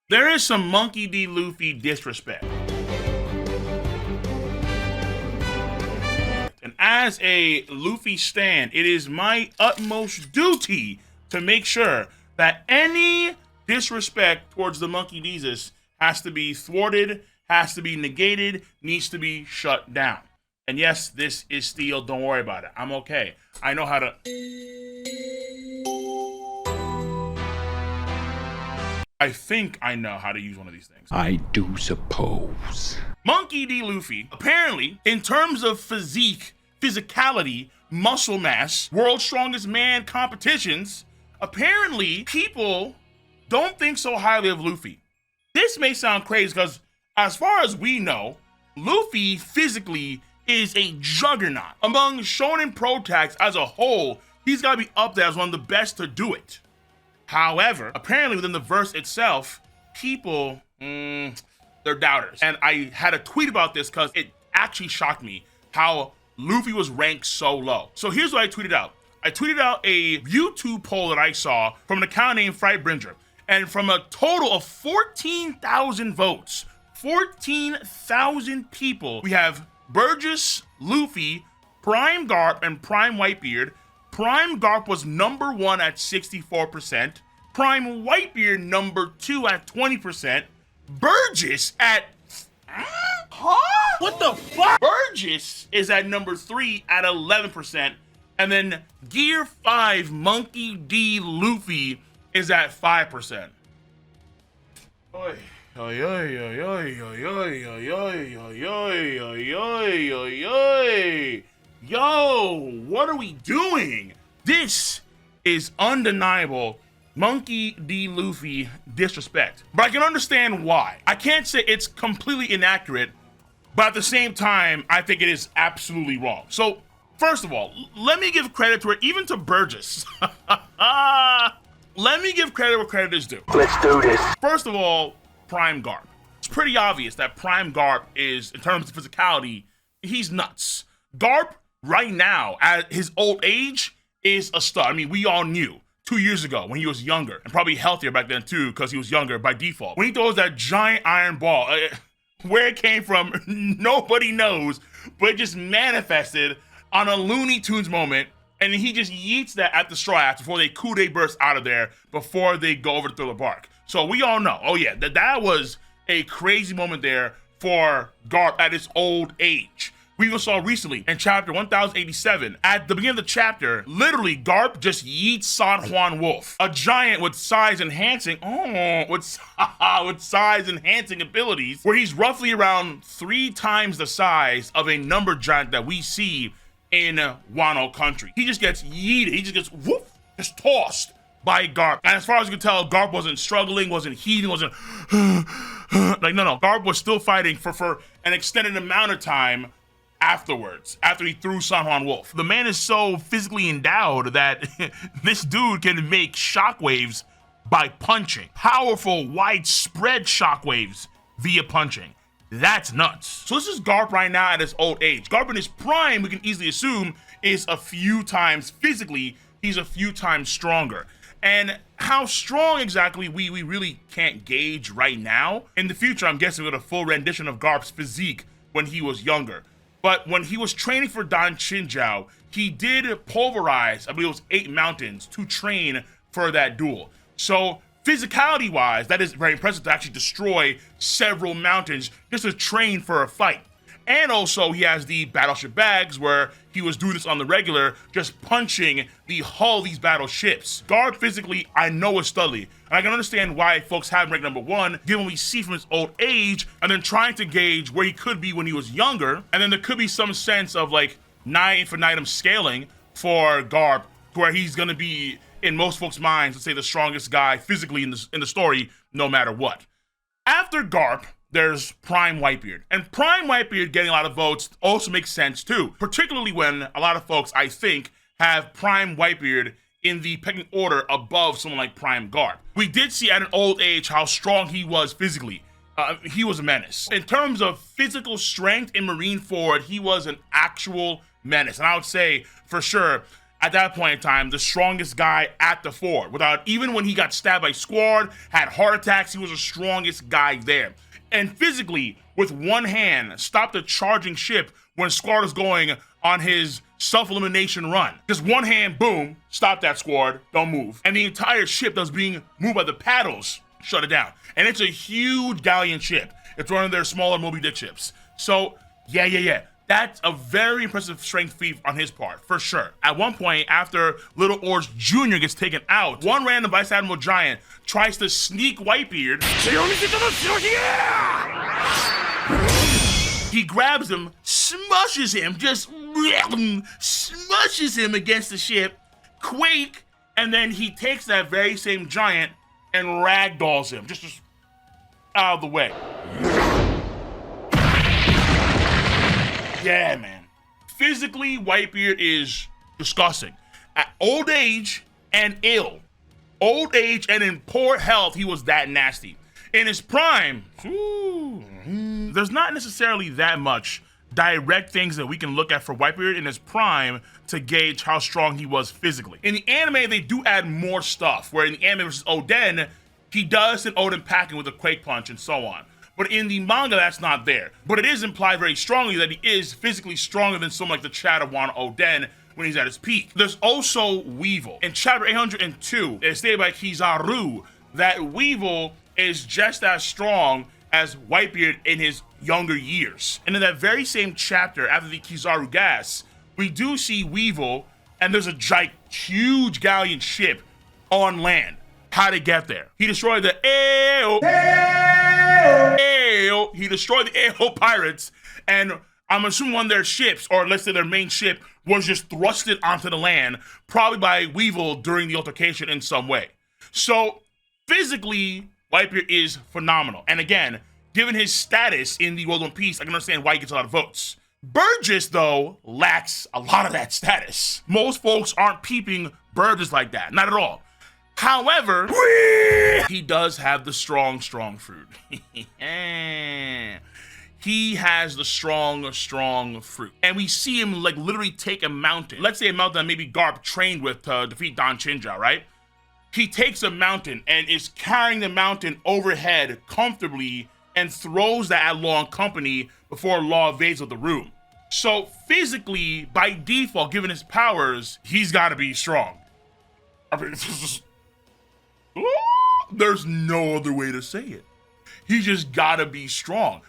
There is some Monkey D. Luffy disrespect. And as a Luffy stan, it is my utmost duty to make sure that any disrespect towards the Monkey Jesus has to be thwarted, has to be negated, needs to be shut down. And yes, this is steel. Don't worry about it. I'm okay. I know how to... I think I know how to use one of these things. I do suppose. Monkey D. Luffy, apparently, in terms of physique, physicality, muscle mass, world's strongest man competitions, apparently people don't think so highly of Luffy. This may sound crazy because as far as we know, Luffy physically is a juggernaut. Among shonen protagonists as a whole, he's got to be up there as one of the best to do it. However, apparently within the verse itself, people, they're doubters. And I had a tweet about this because it actually shocked me how Luffy was ranked so low. So here's what I tweeted out. I tweeted out a YouTube poll that I saw from an account named Frightbringer. And from a total of 14,000 votes, 14,000 people, we have Burgess, Luffy, Prime Garp, and Prime Whitebeard. Prime Garp was number 1 at 64%. Prime Whitebeard number 2 at 20%. Burgess at... What the fuck? Burgess is at number 3 at 11%. And then Gear 5 Monkey D. Luffy is at 5%. Oy. Oy, oy, oy, oy, oy, oy, oy, oy, oy, oy, oy, oy, oy. Yo, what are we doing? This is undeniable Monkey D. Luffy disrespect. But I can understand why. I can't say it's completely inaccurate, but at the same time, I think it is absolutely wrong. So, first of all, let me give credit to it, even to Burgess. Let me give credit where credit is due. Let's do this. First of all, Prime Garp. It's pretty obvious that Prime Garp is, in terms of physicality, he's nuts. Garp, right now, at his old age, is a stud. I mean, we all knew 2 years ago when he was younger, and probably healthier back then too, because he was younger by default. When he throws that giant iron ball, where it came from, nobody knows, but it just manifested on a Looney Tunes moment, and he just yeets that at the Straw Hats before they coup-de burst out of there, before they go over to Thriller Bark. So we all know, oh yeah, that was a crazy moment there for Garp at his old age. We even saw recently in chapter 1087, at the beginning of the chapter, literally Garp just yeets San Juan Wolf, a giant with size enhancing, with size enhancing abilities, where he's roughly around 3 times the size of a number giant that we see in Wano country. He just gets yeeted, he just gets whoop, just tossed by Garp. And as far as you can tell, Garp wasn't struggling, wasn't heating, wasn't like, no, Garp was still fighting for an extended amount of time afterwards, after he threw San Juan Wolf. The man is so physically endowed that this dude can make shockwaves by punching. Powerful, widespread shockwaves via punching. That's nuts. So this is Garp right now at his old age. Garp in his prime, we can easily assume, is a few times physically, he's a few times stronger. And how strong exactly we really can't gauge right now. In the future, I'm guessing with a full rendition of Garp's physique when he was younger. But when he was training for Dan Chinjiao, he did pulverize, I believe it was 8 mountains to train for that duel. So physicality-wise, that is very impressive to actually destroy several mountains just to train for a fight. And also, he has the battleship bags where he was doing this on the regular, just punching the hull of these battleships. Garp physically, I know is studly. And I can understand why folks have him ranked number 1, given what we see from his old age, and then trying to gauge where he could be when he was younger. And then there could be some sense of like infinitum scaling for Garp, where he's gonna be, in most folks' minds, let's say the strongest guy physically in the story, no matter what. After Garp, there's Prime Whitebeard. And Prime Whitebeard getting a lot of votes also makes sense too, particularly when a lot of folks, I think, have Prime Whitebeard in the pecking order above someone like Prime Garp. We did see at an old age how strong he was physically. He was a menace. In terms of physical strength in Marineford, he was an actual menace. And I would say, for sure, at that point in time, the strongest guy at the fort. Even when he got stabbed by Squad, had heart attacks, he was the strongest guy there. And physically, with one hand, stopped a charging ship when Squad was going on his self-elimination run. Just one hand, boom, stop that, Squad, don't move. And the entire ship that was being moved by the paddles shut it down. And it's a huge galleon ship. It's one of their smaller Moby Dick ships. So, yeah. That's a very impressive strength feat on his part, for sure. At one point, after Little Oars Jr. gets taken out, one random Vice Admiral Giant tries to sneak Whitebeard. He grabs him, smushes him, just smushes him against the ship, quake, and then he takes that very same giant and ragdolls him, just out of the way. Yeah, man. Physically, Whitebeard is disgusting. At old age and ill, old age and in poor health, he was that nasty. In his prime, there's not necessarily that much direct things that we can look at for Whitebeard in his prime to gauge how strong he was physically. In the anime, they do add more stuff, where in the anime versus Oden, he does send Oden packing with a Quake Punch and so on. But in the manga, that's not there. But it is implied very strongly that he is physically stronger than someone like the Chadawan Oden when he's at his peak. There's also Weevil. In chapter 802, it's stated by Kizaru that Weevil is just as strong as Whitebeard in his younger years. And in that very same chapter, after the Kizaru gas, we do see Weevil, and there's a huge galleon ship on land. How'd it get there? He destroyed the He destroyed the AO pirates, and I'm assuming one of their ships, or let's say their main ship, was just thrusted onto the land, probably by Weevil during the altercation in some way. So physically, Whitebeard is phenomenal. And again, given his status in the World of One Piece, I can understand why he gets a lot of votes. Burgess, though, lacks a lot of that status. Most folks aren't peeping Burgess like that, not at all. However, he does have the strong fruit. He has the strong fruit. And we see him like literally take a mountain. Let's say a mountain that maybe Garp trained with to defeat Don Chinja, right? He takes a mountain and is carrying the mountain overhead comfortably and throws that at Law and Company before Law evades of the room. So physically, by default, given his powers, he's got to be strong. I mean, there's no other way to say it. He just gotta be strong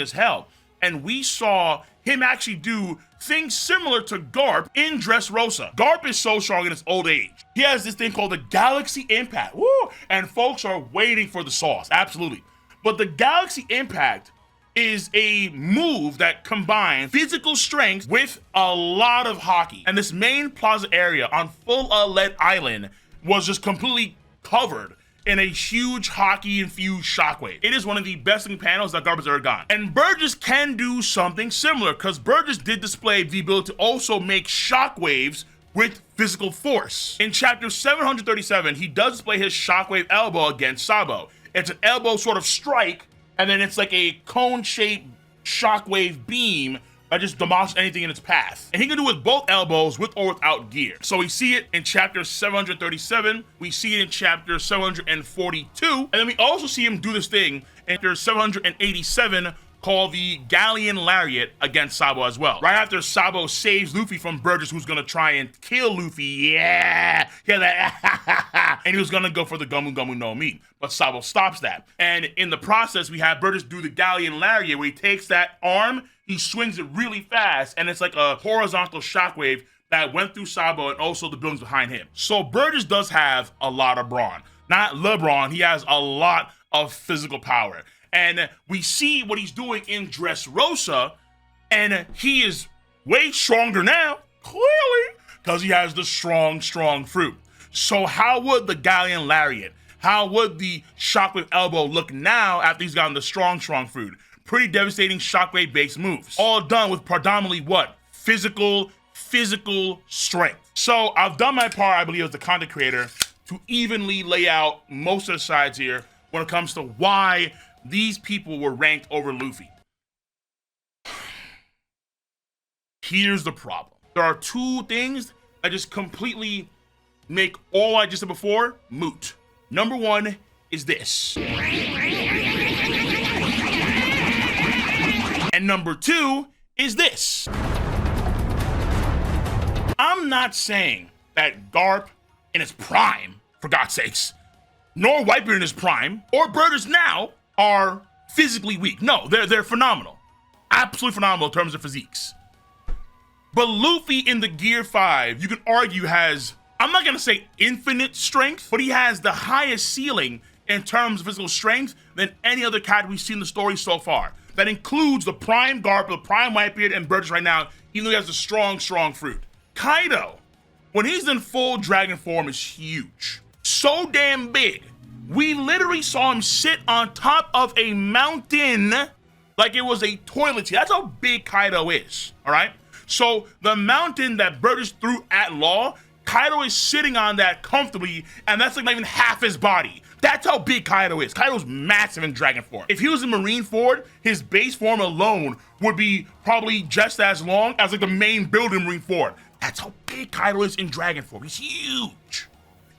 as hell. And we saw him actually do things similar to Garp in Dressrosa. Garp is so strong in his old age. He has this thing called the Galaxy Impact. Woo! And folks are waiting for the sauce, absolutely. But the Galaxy Impact is a move that combines physical strength with a lot of hockey. And this main plaza area on Full Lead Island was just completely covered in a huge hockey-infused shockwave. It is one of the best-looking panels that Garp has ever gotten. And Burgess can do something similar, because Burgess did display the ability to also make shockwaves with physical force. In chapter 737, he does display his shockwave elbow against Sabo. It's an elbow sort of strike, and then it's like a cone-shaped shockwave beam that just demolishes anything in its path. And he can do it with both elbows, with or without gear. So we see it in chapter 737, we see it in chapter 742, and then we also see him do this thing in chapter 787 called the Galleon Lariat against Sabo as well. Right after Sabo saves Luffy from Burgess, who's gonna try and kill Luffy, that, and he was gonna go for the Gomu Gomu no Mi, but Sabo stops that. And in the process, we have Burgess do the Galleon Lariat, where he takes that arm, he swings it really fast, and it's like a horizontal shockwave that went through Sabo and also the buildings behind him. So Burgess does have a lot of brawn. Not LeBron, he has a lot of physical power. And we see what he's doing in Dressrosa, and he is way stronger now, clearly, because he has the strong fruit. So how would the Galleon Lariat, how would the Shockwave Elbow look now after he's gotten the strong fruit? Pretty devastating shockwave-based moves. All done with predominantly what? Physical strength. So I've done my part, I believe, as the content creator, to evenly lay out most of the sides here when it comes to why these people were ranked over Luffy. Here's the problem. There are two things that just completely make all I just said before moot. Number one is this. And number two is this. I'm not saying that Garp in his prime, for God's sakes, nor Whitebeard in his prime, or Burgess now are physically weak. No, they're phenomenal. Absolutely phenomenal in terms of physiques. But Luffy in the Gear 5, you can argue has, I'm not gonna say infinite strength, but he has the highest ceiling in terms of physical strength than any other character we've seen in the story so far. That includes the Prime Garp, the Prime Whitebeard, and Burgess right now, even though he has a strong, strong fruit. Kaido, when he's in full dragon form, is huge. So damn big. We literally saw him sit on top of a mountain like it was a toilet seat. That's how big Kaido is, all right? So the mountain that Burgess threw at Law, Kaido is sitting on that comfortably, and that's like not even half his body. That's how big Kaido is. Kaido's massive in dragon form. If he was in marine form, his base form alone would be probably just as long as like the main building marine form. That's how big Kaido is in dragon form. He's huge.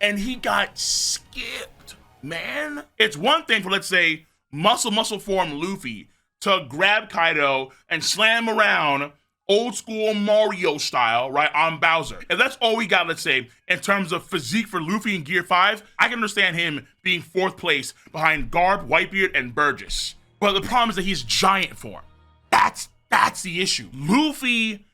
And he got skipped, man. It's one thing for, let's say, muscle form Luffy to grab Kaido and slam around old school Mario style, right, on Bowser. If that's all we got, let's say, in terms of physique for Luffy in Gear 5, I can understand him being 4th place behind Garp, Whitebeard, and Burgess. But the problem is that he's giant form. That's the issue. Luffy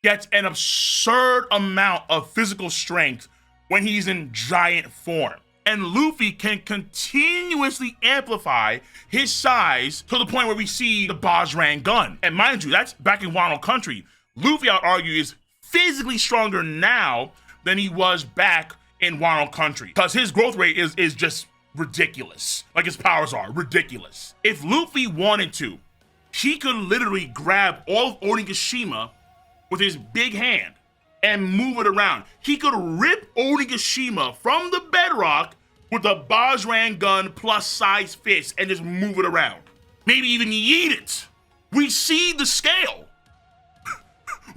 gets an absurd amount of physical strength when he's in giant form. And Luffy can continuously amplify his size to the point where we see the Bajrang gun. And mind you, that's back in Wano country. Luffy, I would argue, is physically stronger now than he was back in Wano country, because his growth rate is just ridiculous. Like his powers are ridiculous. If Luffy wanted to, he could literally grab all of Onigashima with his big hand and move it around. He could rip Onigashima from the bedrock with a Bajrang gun plus size fist and just move it around. Maybe even yeet it. We see the scale.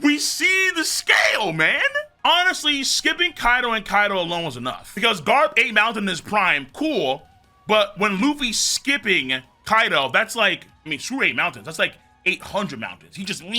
We see the scale, man. Honestly, skipping Kaido and Kaido alone was enough. Because Garp 8 Mountain in his prime, cool, but when Luffy's skipping Kaido, that's like, I mean, screw 8 mountains, that's like 800 mountains. He just No.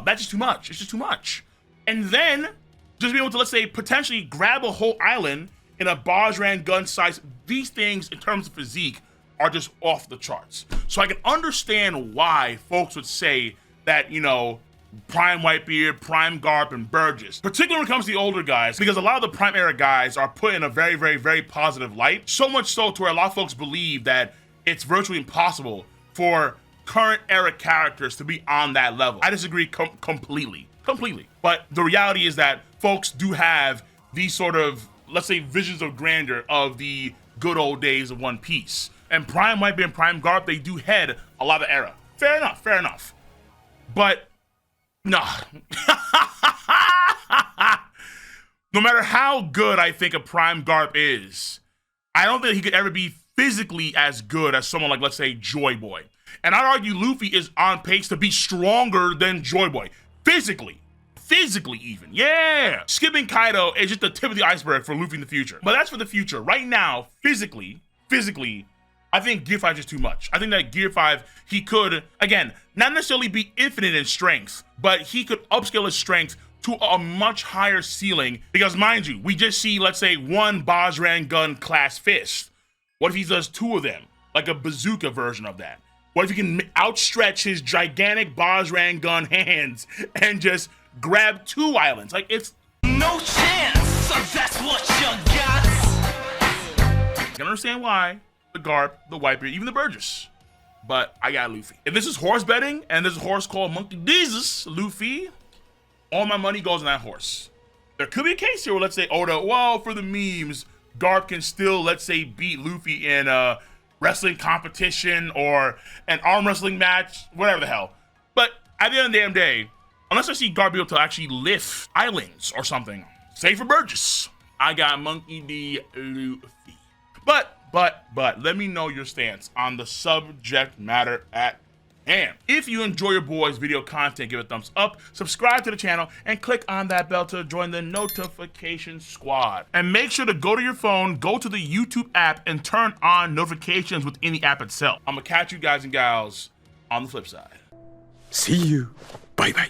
That's just too much. It's just too much. And then just be able to, let's say, potentially grab a whole island in a Bajrang gun size. These things, in terms of physique, are just off the charts. So I can understand why folks would say that, you know, Prime Whitebeard, Prime Garp, and Burgess, particularly when it comes to the older guys, because a lot of the Prime era guys are put in a very, very, very positive light. So much so to where a lot of folks believe that it's virtually impossible for current era characters to be on that level. I disagree completely. But the reality is that folks do have these sort of, let's say, visions of grandeur of the good old days of One Piece. And Prime Whitebeard and Prime Garp, they do head a lot of era. Fair enough. But, no. No matter how good I think a Prime Garp is, I don't think he could ever be physically as good as someone like, let's say, Joy Boy. And I'd argue Luffy is on pace to be stronger than Joy Boy. Physically even. Yeah. Skipping Kaido is just the tip of the iceberg for Luffy in the future. But that's for the future. Right now, physically, I think Gear 5 is just too much. I think that Gear 5, he could, again, not necessarily be infinite in strength, but he could upscale his strength to a much higher ceiling. Because mind you, we just see, let's say, one Bajrang gun class fist. What if he does 2 of them? Like a bazooka version of that? What if he can outstretch his gigantic Bajrang gun hands and just grab 2 islands? Like, it's no chance, so that's what you got. I can understand why the Garp, the Whitebeard, even the Burgess. But I got Luffy. If this is horse betting and there's a horse called Monkey Jesus, Luffy, all my money goes on that horse. There could be a case here where, let's say, Oda, well, for the memes, Garp can still, let's say, beat Luffy in a wrestling competition or an arm wrestling match, whatever the hell. But at the end of the damn day, unless I see Garp be able to actually lift islands or something, say for Burgess, I got Monkey D. Luffy. But let me know your stance on the subject matter at And if you enjoy your boys' video content, give it a thumbs up, subscribe to the channel, and click on that bell to join the notification squad. And make sure to go to your phone, go to the YouTube app, and turn on notifications within the app itself. I'm gonna catch you guys and gals on the flip side. See you. Bye bye.